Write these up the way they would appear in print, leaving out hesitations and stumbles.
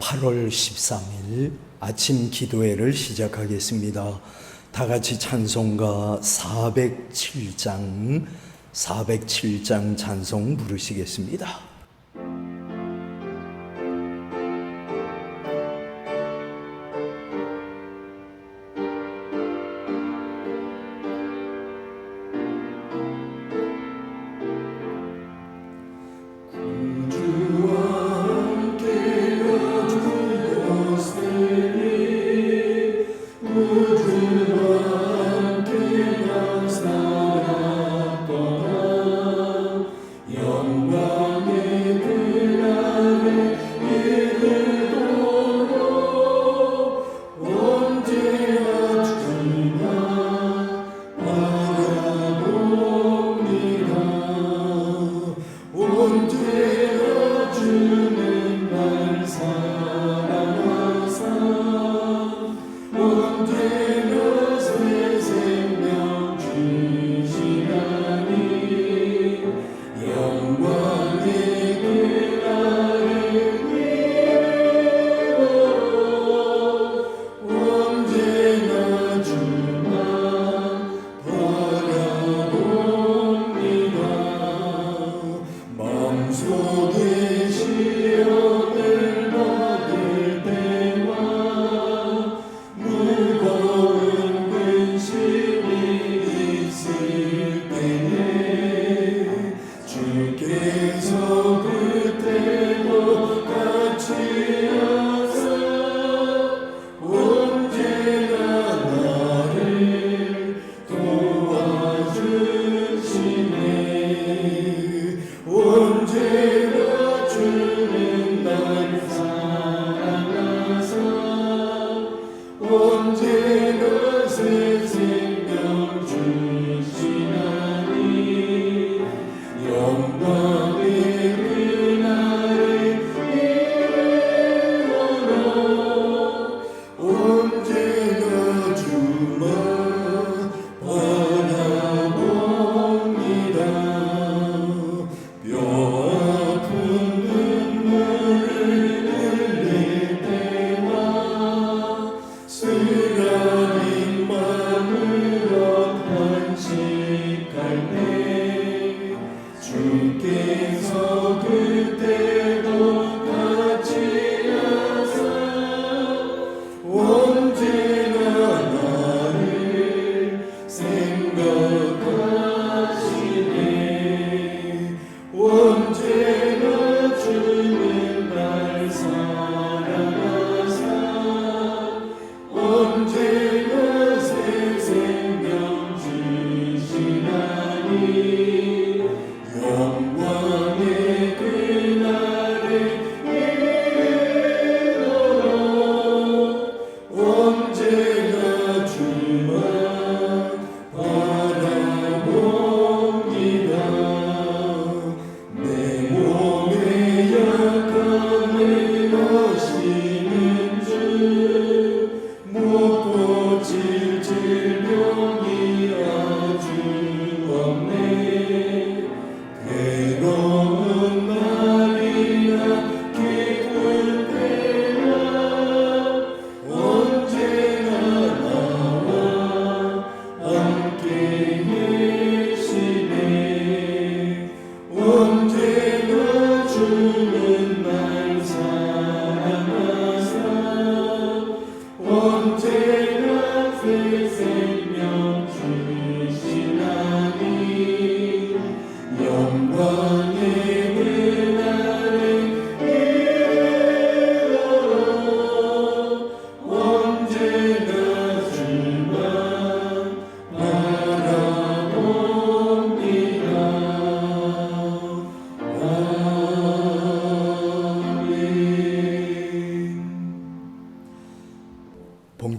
8월 13일 아침 기도회를 시작하겠습니다. 다 같이 찬송가 407장 찬송 부르시겠습니다.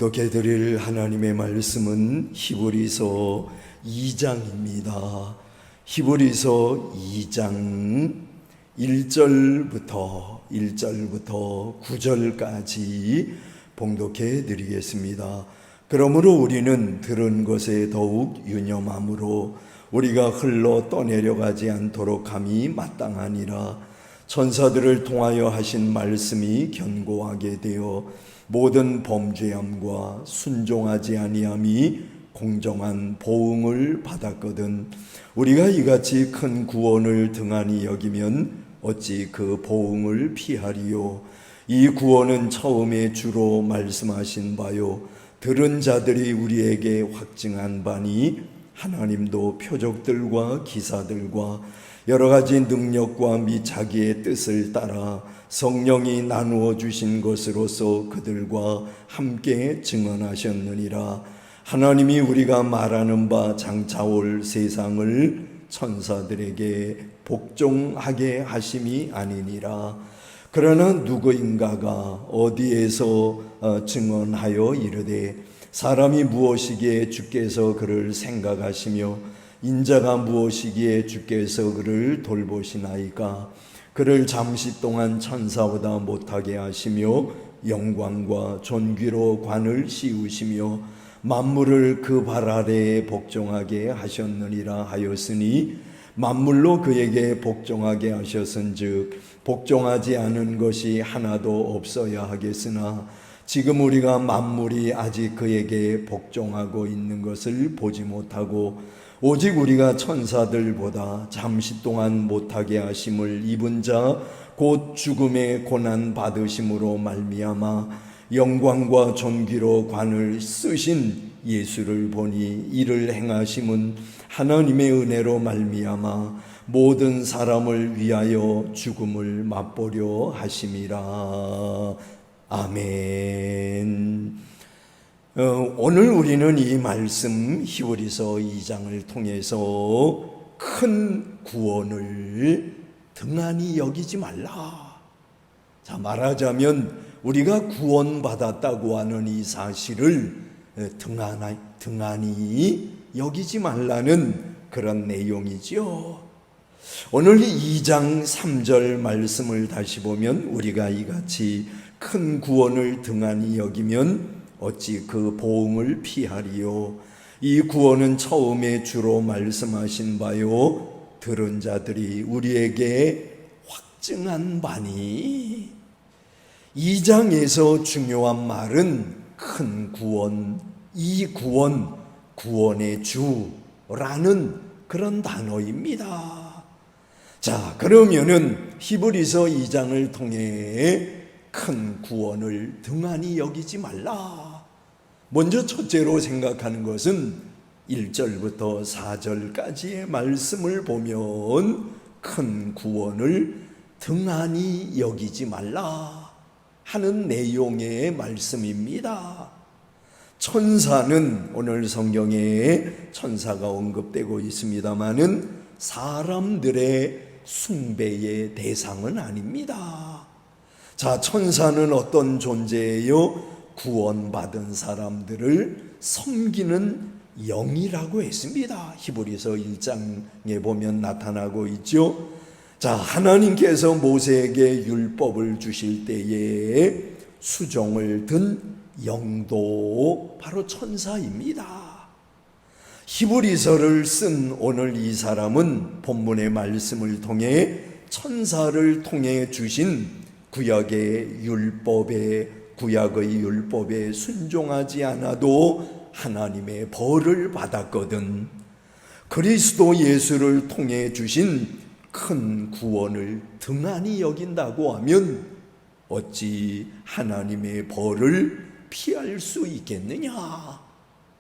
봉독해드릴 하나님의 말씀은 히브리서 2장입니다. 히브리서 2장 1절부터 9절까지 봉독해드리겠습니다. 그러므로 우리는 들은 것에 더욱 유념함으로 우리가 흘러 떠내려가지 않도록 함이 마땅하니라. 천사들을 통하여 하신 말씀이 견고하게 되어 모든 범죄함과 순종하지 아니함이 공정한 보응을 받았거든. 우리가 이같이 큰 구원을 등한히 여기면 어찌 그 보응을 피하리요. 이 구원은 처음에 주로 말씀하신 바요, 들은 자들이 우리에게 확증한 바니 하나님도 표적들과 기사들과 여러 가지 능력과 및 자기의 뜻을 따라 성령이 나누어 주신 것으로서 그들과 함께 증언하셨느니라. 하나님이 우리가 말하는 바 장차 올 세상을 천사들에게 복종하게 하심이 아니니라. 그러나 누구인가가 어디에서 증언하여 이르되 사람이 무엇이기에 주께서 그를 생각하시며 인자가 무엇이기에 주께서 그를 돌보시나이까. 그를 잠시 동안 천사보다 못하게 하시며 영광과 존귀로 관을 씌우시며 만물을 그 발 아래에 복종하게 하셨느니라 하였으니, 만물로 그에게 복종하게 하셨은즉 복종하지 않은 것이 하나도 없어야 하겠으나 지금 우리가 만물이 아직 그에게 복종하고 있는 것을 보지 못하고 오직 우리가 천사들보다 잠시 동안 못하게 하심을 입은 자 곧 죽음의 고난 받으심으로 말미암아 영광과 존귀로 관을 쓰신 예수를 보니 이를 행하심은 하나님의 은혜로 말미암아 모든 사람을 위하여 죽음을 맛보려 하심이라. 아멘. 오늘 우리는 이 말씀 히브리서 2장을 통해서 큰 구원을 등한히 여기지 말라. 자, 말하자면 우리가 구원받았다고 하는 이 사실을 등한히 여기지 말라는 그런 내용이지요. 오늘 2장 3절 말씀을 다시 보면 우리가 이같이 큰 구원을 등한히 여기면 어찌 그 보응을 피하리요. 이 구원은 처음에 주로 말씀하신 바요, 들은 자들이 우리에게 확증한 바니. 2장에서 중요한 말은 큰 구원, 이 구원, 구원의 주라는 그런 단어입니다. 자, 그러면은 히브리서 2장을 통해 큰 구원을 등한히 여기지 말라. 먼저 첫째로 생각하는 것은 1절부터 4절까지의 말씀을 보면 큰 구원을 등한히 여기지 말라 하는 내용의 말씀입니다. 천사는 오늘 성경에 천사가 언급되고 있습니다마는 사람들의 숭배의 대상은 아닙니다. 자, 천사는 어떤 존재예요? 구원받은 사람들을 섬기는 영이라고 했습니다. 히브리서 1장에 보면 나타나고 있죠. 자, 하나님께서 모세에게 율법을 주실 때에 수종을 든 영도 바로 천사입니다. 히브리서를 쓴 오늘 이 사람은 본문의 말씀을 통해 천사를 통해 주신 구약의 율법에 순종하지 않아도 하나님의 벌을 받았거든. 그리스도 예수를 통해 주신 큰 구원을 등한히 여긴다고 하면 어찌 하나님의 벌을 피할 수 있겠느냐,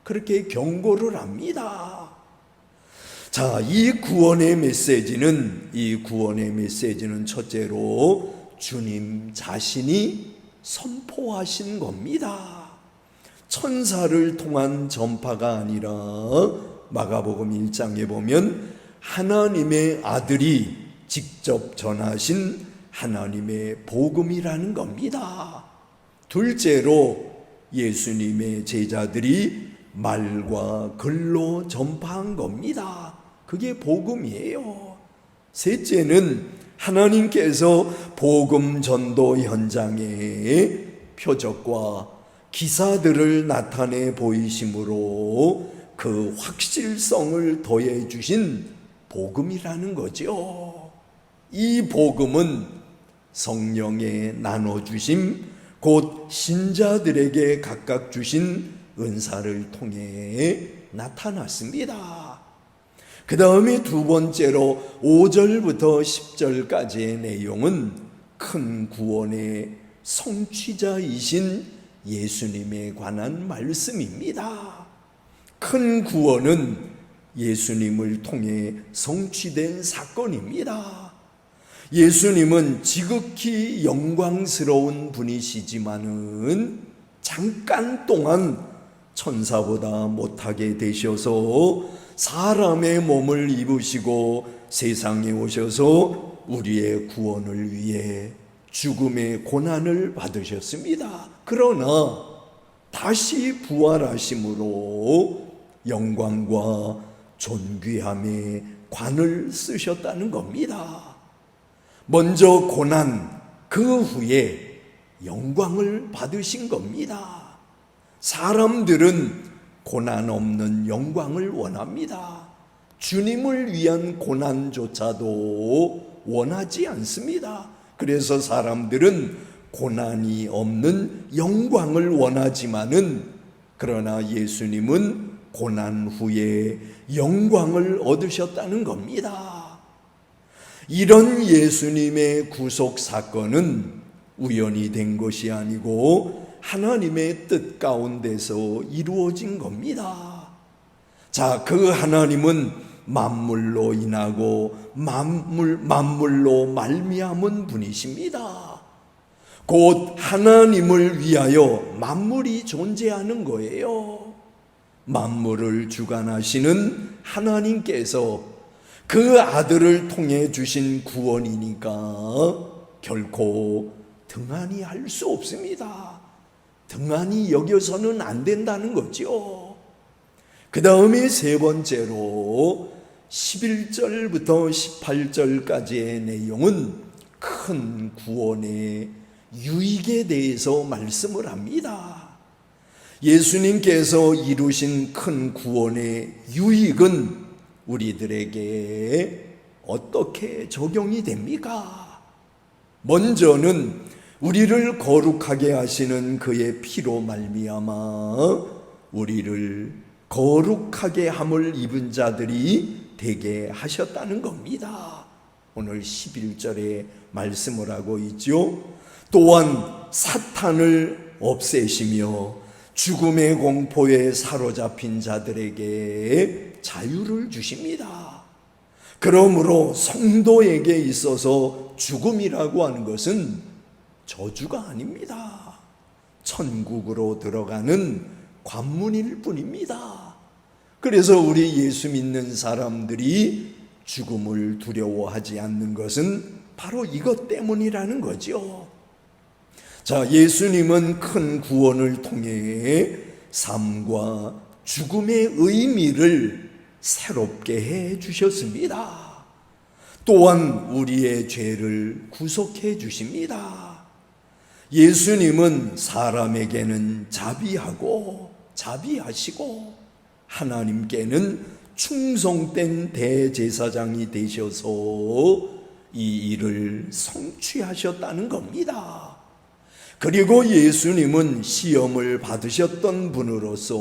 그렇게 경고를 합니다. 자, 이 구원의 메시지는 첫째로 주님 자신이 선포하신 겁니다. 천사를 통한 전파가 아니라 마가복음 1장에 보면 하나님의 아들이 직접 전하신 하나님의 복음이라는 겁니다. 둘째로 예수님의 제자들이 말과 글로 전파한 겁니다. 그게 복음이에요. 셋째는 하나님께서 복음 전도 현장에 표적과 기사들을 나타내 보이심으로 그 확실성을 더해 주신 복음이라는 거죠. 이 복음은 성령의 나눠주심, 곧 신자들에게 각각 주신 은사를 통해 나타났습니다. 그 다음에 두 번째로 5절부터 10절까지의 내용은 큰 구원의 성취자이신 예수님에 관한 말씀입니다. 큰 구원은 예수님을 통해 성취된 사건입니다. 예수님은 지극히 영광스러운 분이시지만은 잠깐 동안 천사보다 못하게 되셔서 사람의 몸을 입으시고 세상에 오셔서 우리의 구원을 위해 죽음의 고난을 받으셨습니다. 그러나 다시 부활하심으로 영광과 존귀함의 관을 쓰셨다는 겁니다. 먼저 고난, 그 후에 영광을 받으신 겁니다. 사람들은 고난 없는 영광을 원합니다. 주님을 위한 고난조차도 원하지 않습니다. 그래서 사람들은 고난이 없는 영광을 원하지만은, 그러나 예수님은 고난 후에 영광을 얻으셨다는 겁니다. 이런 예수님의 구속 사건은 우연히 된 것이 아니고 하나님의 뜻 가운데서 이루어진 겁니다. 자, 그 하나님은 만물로 인하고 만물로 말미암은 분이십니다. 곧 하나님을 위하여 만물이 존재하는 거예요. 만물을 주관하시는 하나님께서 그 아들을 통해 주신 구원이니까 결코 등한히 할 수 없습니다. 등한히 여겨서는 안 된다는 거죠. 그 다음에 세 번째로 11절부터 18절까지의 내용은 큰 구원의 유익에 대해서 말씀을 합니다. 예수님께서 이루신 큰 구원의 유익은 우리들에게 어떻게 적용이 됩니까? 먼저는 우리를 거룩하게 하시는 그의 피로 말미암아 우리를 거룩하게 함을 입은 자들이 되게 하셨다는 겁니다. 오늘 11절에 말씀을 하고 있죠. 또한 사탄을 없애시며 죽음의 공포에 사로잡힌 자들에게 자유를 주십니다. 그러므로 성도에게 있어서 죽음이라고 하는 것은 저주가 아닙니다. 천국으로 들어가는 관문일 뿐입니다. 그래서 우리 예수 믿는 사람들이 죽음을 두려워하지 않는 것은 바로 이것 때문이라는 거죠. 자, 예수님은 큰 구원을 통해 삶과 죽음의 의미를 새롭게 해 주셨습니다. 또한 우리의 죄를 구속해 주십니다. 예수님은 사람에게는 자비하시고 하나님께는 충성된 대제사장이 되셔서 이 일을 성취하셨다는 겁니다. 그리고 예수님은 시험을 받으셨던 분으로서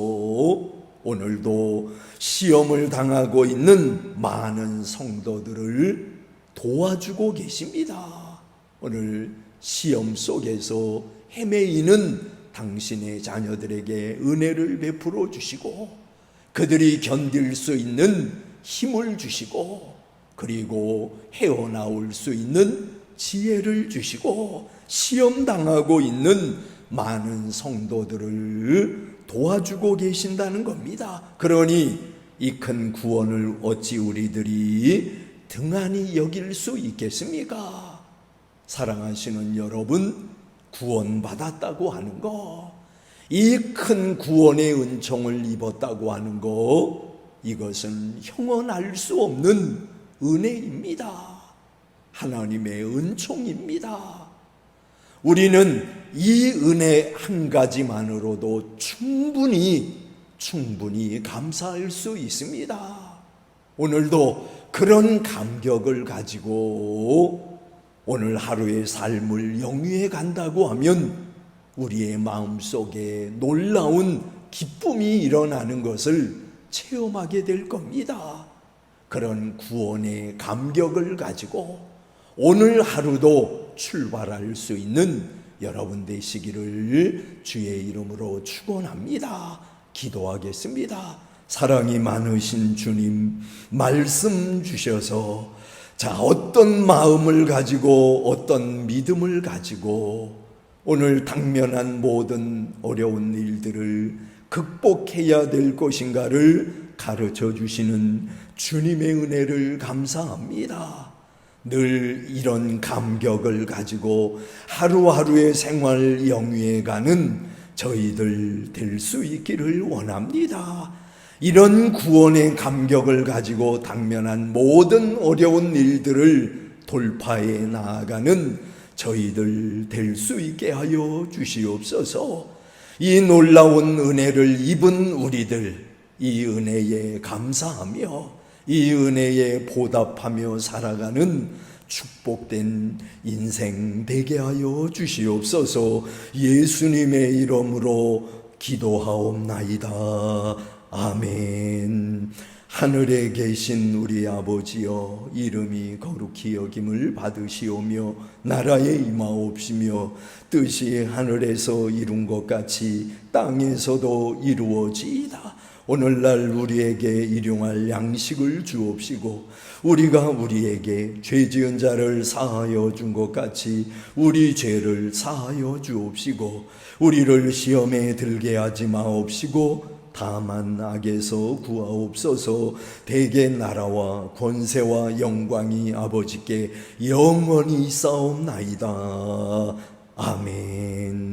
오늘도 시험을 당하고 있는 많은 성도들을 도와주고 계십니다. 오늘 시험 속에서 헤매이는 당신의 자녀들에게 은혜를 베풀어 주시고 그들이 견딜 수 있는 힘을 주시고 그리고 헤어나올 수 있는 지혜를 주시고 시험 당하고 있는 많은 성도들을 도와주고 계신다는 겁니다. 그러니 이 큰 구원을 어찌 우리들이 등한히 여길 수 있겠습니까? 사랑하시는 여러분, 구원받았다고 하는 거, 이 큰 구원의 은총을 입었다고 하는 거, 이것은 형언할 수 없는 은혜입니다. 하나님의 은총입니다. 우리는 이 은혜 한 가지만으로도 충분히 감사할 수 있습니다. 오늘도 그런 감격을 가지고 오늘 하루의 삶을 영위해 간다고 하면 우리의 마음속에 놀라운 기쁨이 일어나는 것을 체험하게 될 겁니다. 그런 구원의 감격을 가지고 오늘 하루도 출발할 수 있는 여러분 되시기를 주의 이름으로 축원합니다. 기도하겠습니다. 사랑이 많으신 주님, 말씀 주셔서 어떤 마음을 가지고 어떤 믿음을 가지고 오늘 당면한 모든 어려운 일들을 극복해야 될 것인가를 가르쳐 주시는 주님의 은혜를 감사합니다. 늘 이런 감격을 가지고 하루하루의 생활 영위해 가는 저희들 될 수 있기를 원합니다. 이런 구원의 감격을 가지고 당면한 모든 어려운 일들을 돌파해 나아가는 저희들 될 수 있게 하여 주시옵소서. 이 놀라운 은혜를 입은 우리들, 이 은혜에 감사하며 이 은혜에 보답하며 살아가는 축복된 인생 되게 하여 주시옵소서. 예수님의 이름으로 기도하옵나이다. 아멘. 하늘에 계신 우리 아버지여, 이름이 거룩히 여김을 받으시오며 나라에 임하옵시며 뜻이 하늘에서 이룬 것 같이 땅에서도 이루어지이다. 오늘날 우리에게 일용할 양식을 주옵시고 우리가 우리에게 죄 지은 자를 사하여 준 것 같이 우리 죄를 사하여 주옵시고 우리를 시험에 들게 하지 마옵시고 다만 악에서 구하옵소서. 대개 나라와 권세와 영광이 아버지께 영원히 있사옵나이다. 아멘.